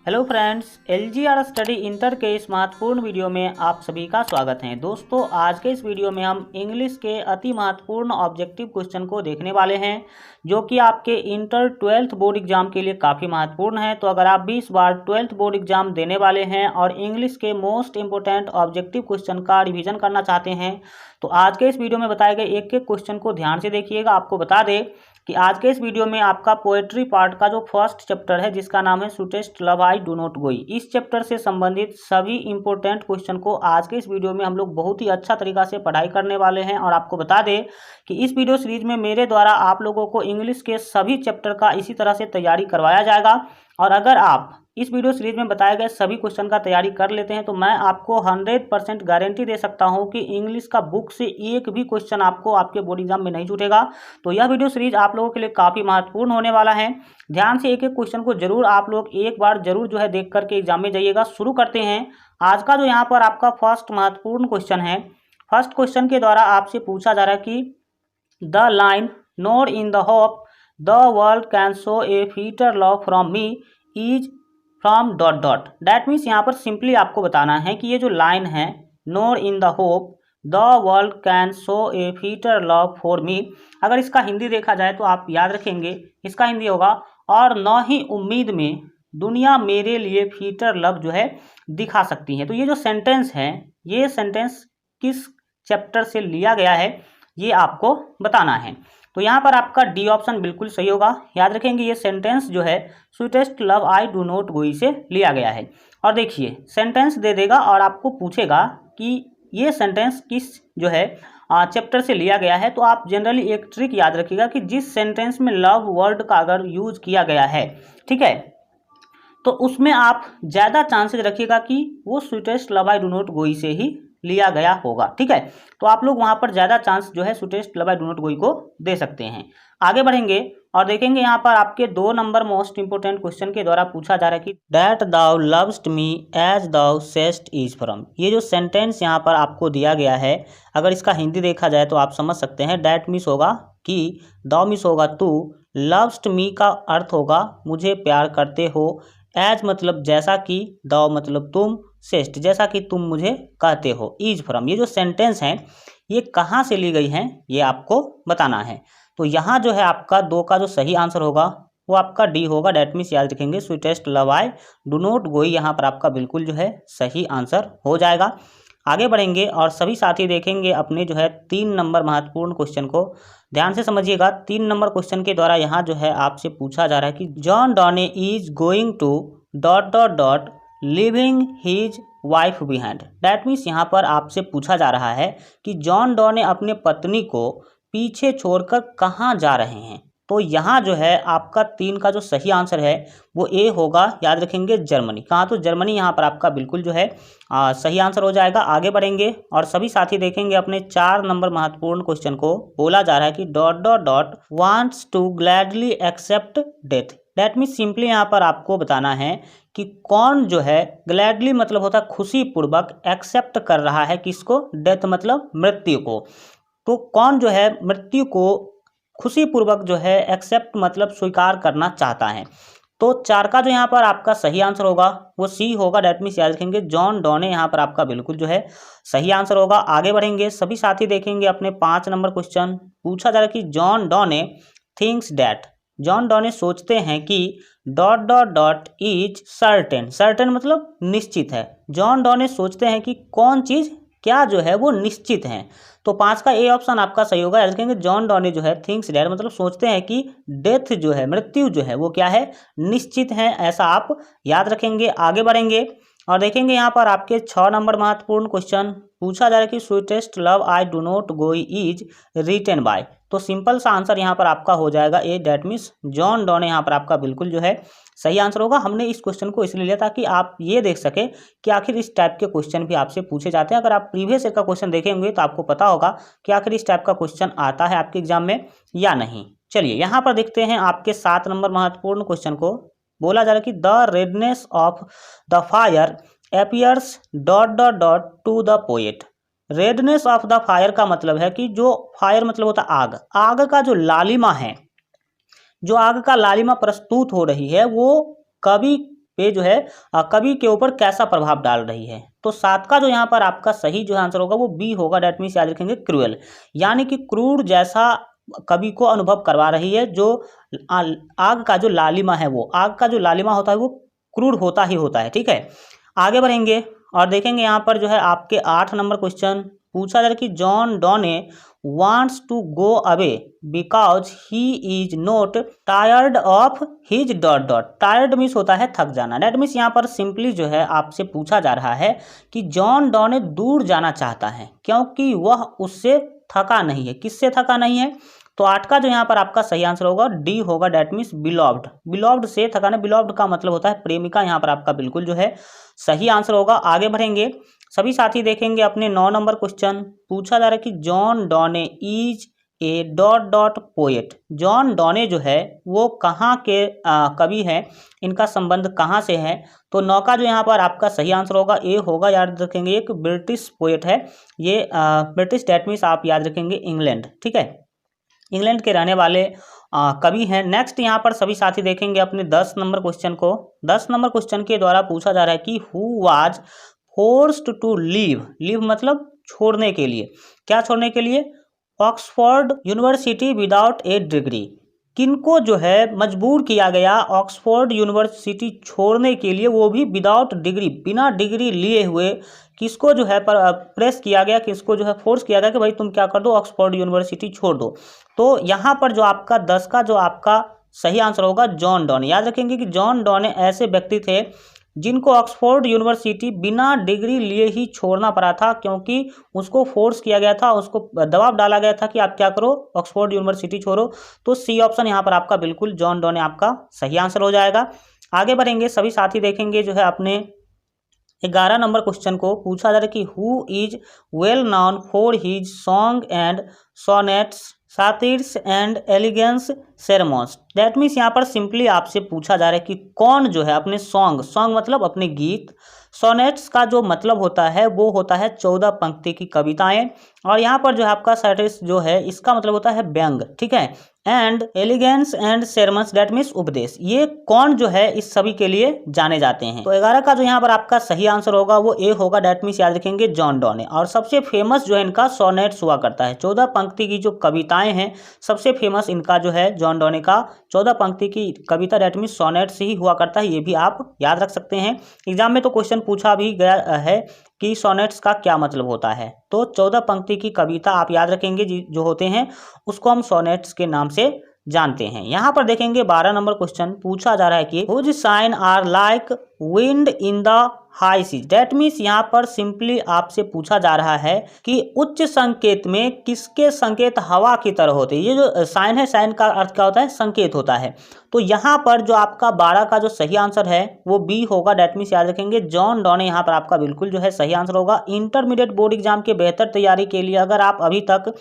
Hello friends, LGR study inter के इस महत्वपूर्ण वीडियो में आप सभी का स्वागत है। दोस्तों, आज के इस वीडियो में हम इंग्लिश के अति महत्वपूर्ण ऑब्जेक्टिव क्वेश्चन को देखने वाले हैं, जो कि आपके इंटर 12th बोर्ड एग्जाम के लिए काफ़ी महत्वपूर्ण है। तो अगर आप भी इस बार 12th बोर्ड एग्जाम देने वाले हैं और इंग्लिश के मोस्ट इंपोर्टेंट ऑब्जेक्टिव क्वेश्चन का रिवीजन करना चाहते हैं, तो आज के इस वीडियो में बताए गए एक एक क्वेश्चन को ध्यान से देखिएगा। आपको बता दें कि आज के इस वीडियो में आपका पोएट्री पार्ट का जो फर्स्ट चैप्टर है, जिसका नाम है sweetest love I do not गोई, इस चैप्टर से संबंधित सभी इंपॉर्टेंट क्वेश्चन को आज के इस वीडियो में हम लोग बहुत ही अच्छा तरीका से पढ़ाई करने वाले हैं। और आपको बता दें कि इस वीडियो सीरीज में मेरे द्वारा आप लोगों को इंग्लिश के सभी चैप्टर का इसी तरह से तैयारी करवाया जाएगा। और अगर आप इस वीडियो सीरीज में बताए गए सभी क्वेश्चन का तैयारी कर लेते हैं तो मैं आपको 100% गारंटी दे सकता हूं कि इंग्लिश का बुक से एक भी क्वेश्चन आपको आपके बोर्ड एग्जाम में नहीं छूटेगा। तो यह वीडियो सीरीज आप लोगों के लिए काफ़ी महत्वपूर्ण होने वाला है। ध्यान से एक एक क्वेश्चन को जरूर आप लोग एक बार जरूर जो है देख करके एग्जाम में जाइएगा। शुरू करते हैं। आज का जो यहाँ पर आपका फर्स्ट महत्वपूर्ण क्वेश्चन है, फर्स्ट क्वेश्चन के द्वारा आपसे पूछा जा रहा है कि the line note in the hope the world can show A fitter love from me is from dot dot. That means यहाँ पर सिंपली आपको बताना है कि ये जो लाइन है, note in the hope the world can show A fitter love for me, अगर इसका हिंदी देखा जाए तो आप याद रखेंगे इसका हिंदी होगा, और न ही उम्मीद में दुनिया मेरे लिए फीटर लव जो है दिखा सकती है। तो ये जो सेंटेंस है, ये सेंटेंस किस चैप्टर से लिया गया है ये आपको बताना है। तो यहाँ पर आपका डी ऑप्शन बिल्कुल सही होगा। याद रखेंगे ये सेंटेंस जो है sweetest love I do not गोई से लिया गया है। और देखिए सेंटेंस दे देगा और आपको पूछेगा कि ये सेंटेंस किस जो है चैप्टर से लिया गया है। तो आप जनरली एक ट्रिक याद रखिएगा कि जिस सेंटेंस में लव वर्ड का अगर यूज किया गया है, ठीक है, तो उसमें आप ज़्यादा चांसेस रखिएगा कि वो sweetest love I do not गोई से ही लिया गया होगा। ठीक है, तो आप लोग वहां पर ज़्यादा चांस जो है sweetest love I do not गोई को दे सकते हैं। आगे बढ़ेंगे और देखेंगे यहाँ पर आपके 2 नंबर मोस्ट इंपोर्टेंट क्वेश्चन के द्वारा पूछा जा रहा है कि that thou lovest me as thou sayest is from. ये जो सेंटेंस यहाँ पर आपको दिया गया है, अगर इसका हिंदी देखा जाए तो आप समझ सकते हैं डैट मीन्स होगा कि, दाउ मीन्स होगा तू, लव्स्ट मी का अर्थ होगा मुझे प्यार करते हो, एज मतलब जैसा कि, दाउ मतलब तुम, सेस्ट जैसा कि तुम मुझे कहते हो, इज फ्रॉम ये जो सेंटेंस है ये कहाँ से ली गई है ये आपको बताना है। तो यहाँ जो है आपका 2 का जो सही आंसर होगा वो आपका डी होगा। डैट मीन्स याद रखेंगे sweetest love I do not गोई यहाँ पर आपका बिल्कुल जो है सही आंसर हो जाएगा। आगे बढ़ेंगे और सभी साथी देखेंगे अपने जो है 3 नंबर महत्वपूर्ण क्वेश्चन को। ध्यान से समझिएगा। 3 नंबर क्वेश्चन के द्वारा यहाँ जो है आपसे पूछा जा रहा है कि John Donne is going to dot dot dot leaving his wife behind. That means यहाँ पर आपसे पूछा जा रहा है कि जॉन डॉ ने अपने पत्नी को पीछे छोड़कर कहाँ जा रहे हैं। तो यहाँ जो है आपका 3 का जो सही आंसर है वो ए होगा। याद रखेंगे जर्मनी। कहाँ? तो जर्मनी यहाँ पर आपका बिल्कुल जो है सही आंसर हो जाएगा। आगे बढ़ेंगे और सभी साथी देखेंगे अपने 4 नंबर महत्वपूर्ण क्वेश्चन को। बोला जा रहा है कि dot dot dot wants to gladly accept death. That means simply यहाँ पर आपको बताना है कि कौन जो है ग्लैडली मतलब होता है खुशी पूर्वक, एक्सेप्ट कर रहा है किसको? डेथ मतलब मृत्यु को। तो कौन जो है मृत्यु को खुशी पूर्वक जो है एक्सेप्ट मतलब स्वीकार करना चाहता है। तो 4 का जो यहाँ पर आपका सही आंसर होगा वो सी होगा। डैट मीन्स याद रखेंगे जॉन डॉ ने यहाँ पर आपका बिल्कुल जो है सही आंसर होगा। आगे बढ़ेंगे सभी साथी देखेंगे अपने 5 नंबर क्वेश्चन। पूछा जा रहा है कि जॉन डॉ ने थिंक्स डैट, जॉन डॉ ने सोचते हैं कि dot dot dot is certain. Certain मतलब निश्चित है। जॉन डॉ ने सोचते हैं कि कौन चीज़ क्या जो है वो निश्चित है। तो 5 का ए ऑप्शन आपका सही होगा। याद रखेंगे जॉन डॉ ने जो है थिंक्स डैट मतलब सोचते हैं कि डेथ जो है मृत्यु जो है वो क्या है? निश्चित है। ऐसा आप याद रखेंगे। आगे बढ़ेंगे और देखेंगे यहाँ पर आपके 6 नंबर महत्वपूर्ण क्वेश्चन। पूछा जा रहा है कि sweetest love I do not गोई इज रिटेन बाय। तो सिंपल सा आंसर यहाँ पर आपका हो जाएगा ए। डैट मीन्स जॉन डॉ ने यहाँ पर आपका बिल्कुल जो है सही आंसर होगा। हमने इस क्वेश्चन को इसलिए लिया ताकि आप ये देख सके कि आखिर इस टाइप के क्वेश्चन भी आपसे पूछे जाते हैं। अगर आप प्रीवियस ईयर का क्वेश्चन देखेंगे तो आपको पता होगा कि आखिर इस टाइप का क्वेश्चन आता है आपके एग्जाम में या नहीं। चलिए यहाँ पर देखते हैं आपके 7 नंबर महत्वपूर्ण क्वेश्चन को। बोला जा रहा है कि the redness of the fire appears dot dot dot to the poet. Redness of the fire का मतलब है कि जो फायर मतलब होता है आग, आग का जो लालिमा है, जो आग का लालिमा प्रस्तुत हो रही है वो कवि पे जो है कवि के ऊपर कैसा प्रभाव डाल रही है। तो 7 का जो यहाँ पर आपका सही जो आंसर होगा वो बी होगा। डेट मीन्स याद रखेंगे क्रूएल, यानी कि क्रूर जैसा कवि को अनुभव करवा रही है। जो आग का जो लालिमा है, वो आग का जो लालिमा होता है वो क्रूर होता ही होता है। ठीक है, आगे बढ़ेंगे और देखेंगे यहाँ पर जो है आपके 8 नंबर क्वेश्चन पूछा जा रहा है कि John Donne wants to go away because he is not tired of his dot dot. Tired means होता है थक जाना। डेट मीन्स यहाँ पर सिंपली जो है आपसे पूछा जा रहा है कि जॉन डॉने दूर जाना चाहता है क्योंकि वह उससे थका नहीं है। किससे थका नहीं है? तो 8 का जो यहाँ पर आपका सही आंसर होगा डी होगा। डेट मीन्स बिलॉव्ड, बिलॉव्ड से थकाना। बिलॉव्ड का मतलब होता है प्रेमिका। यहाँ पर आपका बिल्कुल जो है सही आंसर होगा। आगे बढ़ेंगे सभी साथी, देखेंगे अपने 9 नंबर क्वेश्चन पूछा जा रहा है कि John Donne is a dot dot poet. John Donne जो है वो कहाँ के कवि हैं, इनका संबंध कहाँ से है? तो 9 का जो यहाँ पर आपका सही आंसर होगा ए होगा। याद रखेंगे एक ब्रिटिश पोएट है ये, ब्रिटिश। डेट मीन्स आप याद रखेंगे इंग्लैंड। ठीक है, इंग्लैंड के रहने वाले कवि हैं। नेक्स्ट यहाँ पर सभी साथी देखेंगे अपने 10 नंबर क्वेश्चन को। 10 नंबर क्वेश्चन के द्वारा पूछा जा रहा है कि who was forced to leave. Leave मतलब छोड़ने के लिए। क्या छोड़ने के लिए? Oxford University without a degree. किनको जो है मजबूर किया गया ऑक्सफोर्ड यूनिवर्सिटी छोड़ने के लिए, वो भी विदाउट डिग्री, बिना डिग्री लिए हुए। किसको जो है प्रेस किया गया, किसको जो है फोर्स किया गया कि भाई तुम क्या कर दो, ऑक्सफोर्ड यूनिवर्सिटी छोड़ दो। तो यहाँ पर जो आपका 10 का जो आपका सही आंसर होगा जॉन डॉने। याद रखेंगे कि जॉन डॉने ऐसे व्यक्ति थे जिनको ऑक्सफोर्ड यूनिवर्सिटी बिना डिग्री लिए ही छोड़ना पड़ा था, क्योंकि उसको फोर्स किया गया था, उसको दबाव डाला गया था कि आप क्या करो, ऑक्सफोर्ड यूनिवर्सिटी छोड़ो। तो सी ऑप्शन यहाँ पर आपका बिल्कुल जॉन डॉने आपका सही आंसर हो जाएगा। आगे बढ़ेंगे सभी साथी, देखेंगे जो है अपने 11 नंबर क्वेश्चन को पूछा जा रहा है कि who is well known for his song and sonnets, satires and elegies sermons. That means यहाँ पर सिंपली आपसे पूछा जा रहा है कि कौन जो है अपने सॉन्ग, सॉन्ग मतलब अपने गीत, सोनेट्स का जो मतलब होता है वो होता है 14 पंक्ति की कविताएं, और यहाँ पर जो है आपका सातिर्स जो है इसका मतलब होता है व्यंग। ठीक है, and elegies and sermons that means उपदेश। ये कौन जो है इस सभी के लिए जाने जाते हैं? तो 11 का जो यहाँ पर आपका सही आंसर होगा वो ए होगा। दैट मीन्स याद रखेंगे जॉन डॉने। और सबसे फेमस जो है इनका सोनेट्स हुआ करता है। 14 पंक्ति की जो कविताएं हैं सबसे फेमस इनका जो है जॉन डॉने का 14 पंक्ति की कविता, दैट मीन्स सोनेट्स ही हुआ करता है। ये भी आप याद रख सकते हैं। एग्जाम में तो क्वेश्चन पूछा भी गया है कि सोनेट्स का क्या मतलब होता है। तो 14 पंक्ति की कविता आप याद रखेंगे जो होते हैं उसको हम सोनेट्स के नाम से जानते हैं। यहाँ पर देखेंगे 12 नंबर क्वेश्चन पूछा जा रहा है कि whose sign are like wind in the high seas. That means यहाँ पर सिंपली आपसे पूछा जा रहा है कि उच्च संकेत में किसके संकेत हवा की तरह होते हैं। ये जो साइन है, साइन का अर्थ क्या होता है? संकेत होता है। तो यहाँ पर जो आपका 12 का जो सही आंसर है वो बी होगा। डेट मीन्स याद रखेंगे जॉन डॉने यहाँ पर आपका बिल्कुल जो है सही आंसर होगा। इंटरमीडिएट बोर्ड एग्जाम के बेहतर तैयारी के लिए अगर आप अभी तक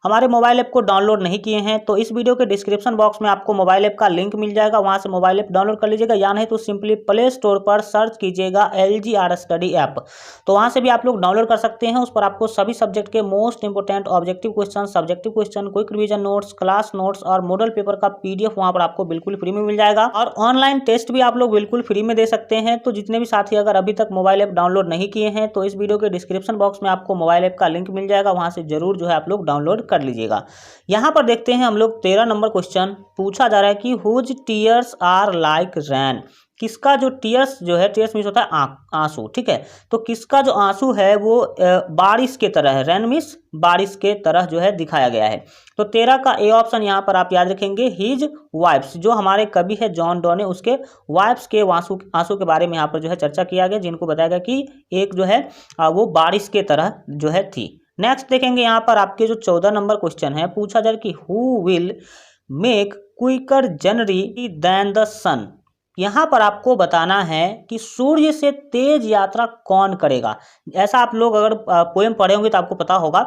हमारे मोबाइल ऐप को डाउनलोड नहीं किए हैं तो इस वीडियो के डिस्क्रिप्शन बॉक्स में आपको मोबाइल ऐप का लिंक मिल जाएगा, वहां से मोबाइल ऐप डाउनलोड कर लीजिएगा, या नहीं तो सिंपली प्ले स्टोर पर सर्च कीजिएगा LGR स्टडी ऐप, तो वहां से भी आप लोग डाउनलोड कर सकते हैं। उस पर आपको सभी सब्जेक्ट के most important objective question, subjective question, quick revision notes, class notes और मॉडल पेपर का PDF वहां पर आपको बिल्कुल फ्री में मिल जाएगा। और ऑनलाइन टेस्ट भी आप लोग बिल्कुल फ्री में दे सकते हैं। तो जितने भी साथी अगर अभी तक मोबाइल ऐप डाउनलोड नहीं किए हैं तो इस वीडियो के डिस्क्रिप्शन बॉक्स में आपको मोबाइल ऐप का लिंक मिल जाएगा, वहां से जरूर जो है आप लोग डाउनलोड कर लीजिएगा। यहाँ पर देखते हैं हम लोग 13 नंबर क्वेश्चन पूछा जा रहा है कि हुज टीयर्स आर लाइक रैन। किसका जो टीयर्स जो है, टीयर्स मीन्स होता है आंसू। ठीक है, तो किसका जो आंसू है वो बारिश के तरह है। रैन मीन्स बारिश के तरह जो है दिखाया गया है। तो 13 का ए ऑप्शन यहाँ पर आप याद रखेंगे हिज वाइफ्स। जो हमारे कवि है जॉन डॉने, उसके वाइफ्स के आंसू के बारे में यहाँ पर जो है चर्चा किया गया, जिनको बताया गया कि एक जो है वो बारिश के तरह जो है थी। नेक्स्ट देखेंगे यहाँ पर आपके जो 14 नंबर क्वेश्चन है पूछा जा रहा है कि who will make quicker journey than the sun. यहाँ पर आपको बताना है कि सूर्य से तेज यात्रा कौन करेगा। ऐसा आप लोग अगर पोएम पढ़े होंगे तो आपको पता होगा।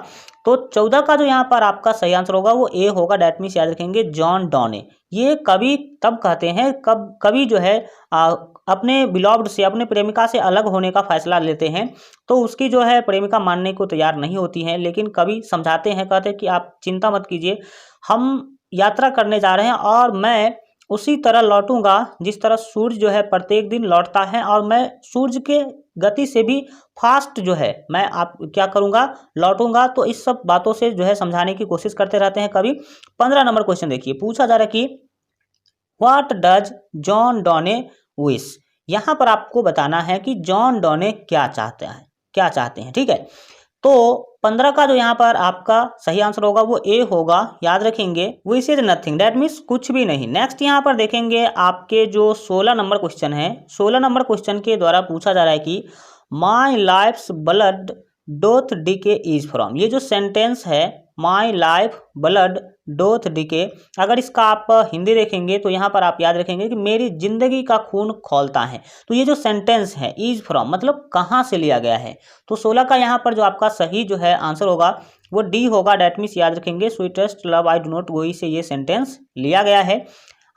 तो 14 का जो यहाँ पर आपका सही आंसर होगा वो ए होगा। डेट मीन्स याद रखेंगे जॉन डॉने। ये कवि तब कहते हैं कवि जो है अपने बिलॉव्ड से, अपने प्रेमिका से अलग होने का फैसला लेते हैं तो उसकी जो है प्रेमिका मानने को तैयार नहीं होती है, लेकिन कवि समझाते हैं, कहते हैं कि आप चिंता मत कीजिए, हम यात्रा करने जा रहे हैं और मैं उसी तरह लौटूंगा जिस तरह सूर्य जो है प्रत्येक दिन लौटता है, और मैं सूर्य के गति से भी फास्ट जो है मैं आप क्या करूंगा, लौटूंगा। तो इस सब बातों से जो है समझाने की कोशिश करते रहते हैं कवि। 15 नंबर क्वेश्चन देखिए, पूछा जा रहा है कि व्हाट डज जॉन डॉने विश। यहाँ पर आपको बताना है कि जॉन डॉने क्या चाहते हैं, ठीक है। तो 15 का जो यहाँ पर आपका सही आंसर होगा वो ए होगा, याद रखेंगे। Wish is nothing, that means कुछ भी नहीं। नेक्स्ट यहाँ पर देखेंगे आपके जो 16 नंबर क्वेश्चन है, 16 नंबर क्वेश्चन के द्वारा पूछा जा रहा है कि my life's blood doth decay is from. ये जो सेंटेंस है my life blood doth decay, अगर इसका आप हिंदी देखेंगे तो यहाँ पर आप याद रखेंगे कि मेरी जिंदगी का खून खौलता है। तो ये जो सेंटेंस है इज फ्रॉम मतलब कहाँ से लिया गया है, तो 16 का यहाँ पर जो आपका सही जो है आंसर होगा वो डी होगा। डैट मीन्स याद रखेंगे sweetest love I do not गोई से ये सेंटेंस लिया गया है।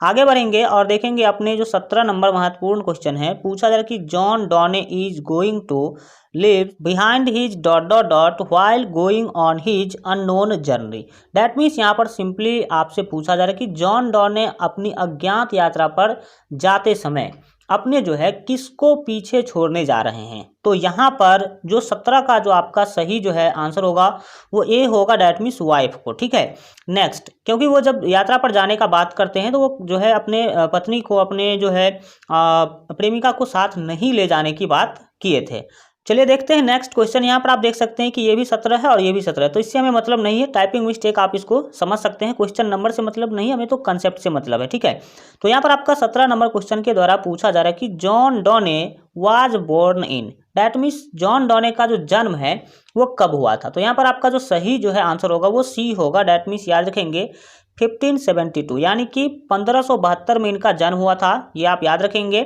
आगे बढ़ेंगे और देखेंगे अपने जो 17 नंबर महत्वपूर्ण क्वेश्चन है, पूछा जा रहा है कि John Donne is going to live behind his dot dot dot while going on his unknown journey. That means यहाँ पर सिंपली आपसे पूछा जा रहा है कि जॉन डॉने अपनी अज्ञात यात्रा पर जाते समय अपने जो है किसको पीछे छोड़ने जा रहे हैं। तो यहाँ पर जो 17 का जो आपका सही जो है आंसर होगा वो ए होगा, डैट मीन्स वाइफ को, ठीक है। नेक्स्ट, क्योंकि वो जब यात्रा पर जाने का बात करते हैं तो वो जो है अपने पत्नी को, अपने जो है प्रेमिका को साथ नहीं ले जाने की बात किए थे। चलिए देखते हैं नेक्स्ट क्वेश्चन। यहाँ पर आप देख सकते हैं कि ये भी 17 है और ये भी 17 है, तो इससे हमें मतलब नहीं है, टाइपिंग मिस्टेक आप इसको समझ सकते हैं। क्वेश्चन नंबर से मतलब नहीं, हमें तो कंसेप्ट से मतलब है, ठीक है। तो यहाँ पर आपका 17 नंबर क्वेश्चन के द्वारा पूछा जा रहा है कि John Donne was born in, that means John Donne का जो जन्म है वो कब हुआ था। तो यहाँ पर आपका जो सही जो है आंसर होगा वो सी होगा, डैट मीन्स याद रखेंगे 1572, यानी कि 1572 में इनका जन्म हुआ था, ये आप याद रखेंगे।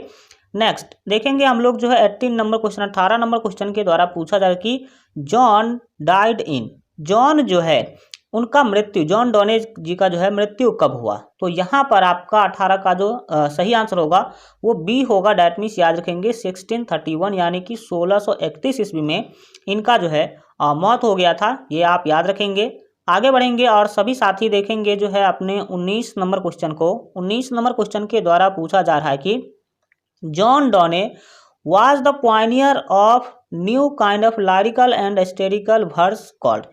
नेक्स्ट देखेंगे हम लोग जो है 18 नंबर क्वेश्चन, 18 नंबर क्वेश्चन के द्वारा पूछा जा रहा है कि जॉन डाइड इन, जॉन जो है उनका मृत्यु, जॉन डॉने जी का जो है मृत्यु कब हुआ। तो यहाँ पर आपका 18 का जो सही आंसर होगा वो बी होगा, डैट मीन्स याद रखेंगे 1631, यानी कि 1631 ईस्वी में इनका जो है मौत हो गया था, ये आप याद रखेंगे। आगे बढ़ेंगे और सभी साथी देखेंगे जो है अपने 19 नंबर क्वेश्चन को। 19 नंबर क्वेश्चन के द्वारा पूछा जा रहा है कि John डॉने was the pioneer of new kind of lyrical and satirical verse called।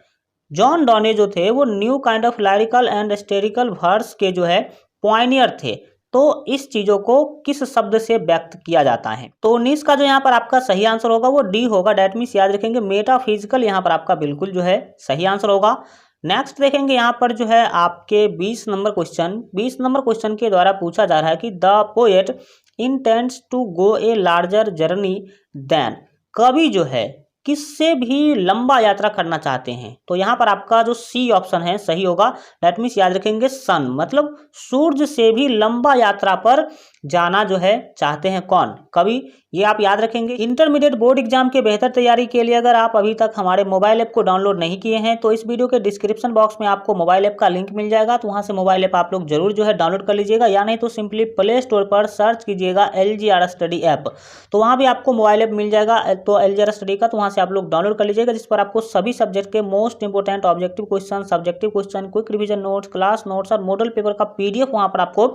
John Donne जो थे वो new kind of lyrical and satirical verse के जो है पॉइनियर थे। तो इस चीजों को किस शब्द से व्यक्त किया जाता है। तो 19 का जो यहाँ पर आपका सही आंसर होगा वो डी होगा, डैट मीन्स याद रखेंगे मेटाफिजिकल, यहाँ पर आपका बिल्कुल जो है सही आंसर होगा। नेक्स्ट देखेंगे यहाँ पर जो है आपके 20 नंबर क्वेश्चन, 20 नंबर क्वेश्चन के द्वारा पूछा जा रहा है कि the poet intends to go a larger journey then, कवि जो है किससे भी लंबा यात्रा करना चाहते हैं। तो यहाँ पर आपका जो सी ऑप्शन है सही होगा, दैट मीन्स याद रखेंगे सन, मतलब सूर्य से भी लंबा यात्रा पर जाना जो है चाहते हैं कौन, कवि, ये आप याद रखेंगे। इंटरमीडिएट बोर्ड एग्जाम के बेहतर तैयारी के लिए अगर आप अभी तक हमारे मोबाइल ऐप को डाउनलोड नहीं किए हैं तो इस वीडियो के डिस्क्रिप्शन बॉक्स में आपको मोबाइल ऐप का लिंक मिल जाएगा, तो वहां से मोबाइल ऐप आप लोग जरूर जो है डाउनलोड कर लीजिएगा, या नहीं तो सिंपली प्ले स्टोर पर सर्च कीजिएगा LGR स्टडी ऐप, तो वहां भी आपको मोबाइल ऐप मिल जाएगा। तो LGR स्टडी का तो वहां से आप लोग डाउनलोड कर लीजिएगा, जिस पर आपको सभी सब्जेक्ट के most important objective question, subjective question, quick revision notes, class notes और मॉडल पेपर का PDF वहां पर आपको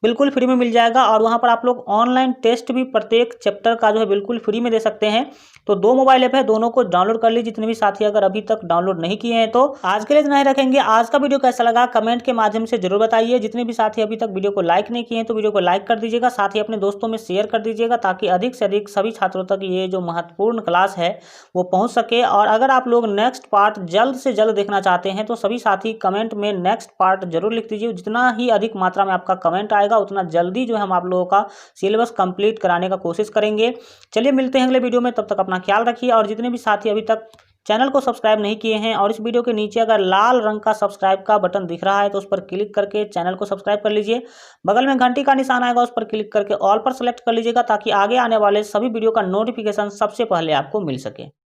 बिल्कुल फ्री में मिल जाएगा। और वहां पर आप लोग ऑनलाइन टेस्ट भी प्रत्येक चैप्टर का जो है बिल्कुल फ्री में दे सकते हैं। तो 2 मोबाइल ऐप है, दोनों को डाउनलोड कर लीजिए जितने भी साथी अगर अभी तक डाउनलोड नहीं किए हैं। तो आज के लिए इतना ही रखेंगे। आज का वीडियो कैसा लगा कमेंट के माध्यम से जरूर बताइए। जितने भी साथी अभी तक वीडियो को लाइक नहीं किए हैं तो वीडियो को लाइक कर दीजिएगा, साथ ही अपने दोस्तों में शेयर कर दीजिएगा, ताकि अधिक से अधिक सभी छात्रों तक ये जो महत्वपूर्ण क्लास है वो पहुंच सके। और अगर आप लोग नेक्स्ट पार्ट जल्द से जल्द देखना चाहते हैं तो सभी साथी कमेंट में नेक्स्ट पार्ट जरूर लिख दीजिए। जितना ही अधिक मात्रा में आपका कमेंट आएगा उतना जल्दी जो है हम आप लोगों का सिलेबस कंप्लीट कराने का कोशिश करेंगे। चलिए मिलते हैं अगले वीडियो में, तब तक अपना ख्याल रखिए। और जितने भी साथी अभी तक चैनल को सब्सक्राइब नहीं किए हैं और इस वीडियो के नीचे अगर लाल रंग का सब्सक्राइब का बटन दिख रहा है तो उस पर क्लिक करके चैनल को सब्सक्राइब कर लीजिए। बगल में घंटी का निशान आएगा, उस पर क्लिक करके ऑल पर सेलेक्ट कर लीजिएगा, ताकि आगे आने वाले सभी वीडियो का नोटिफिकेशन सबसे पहले आपको मिल सके।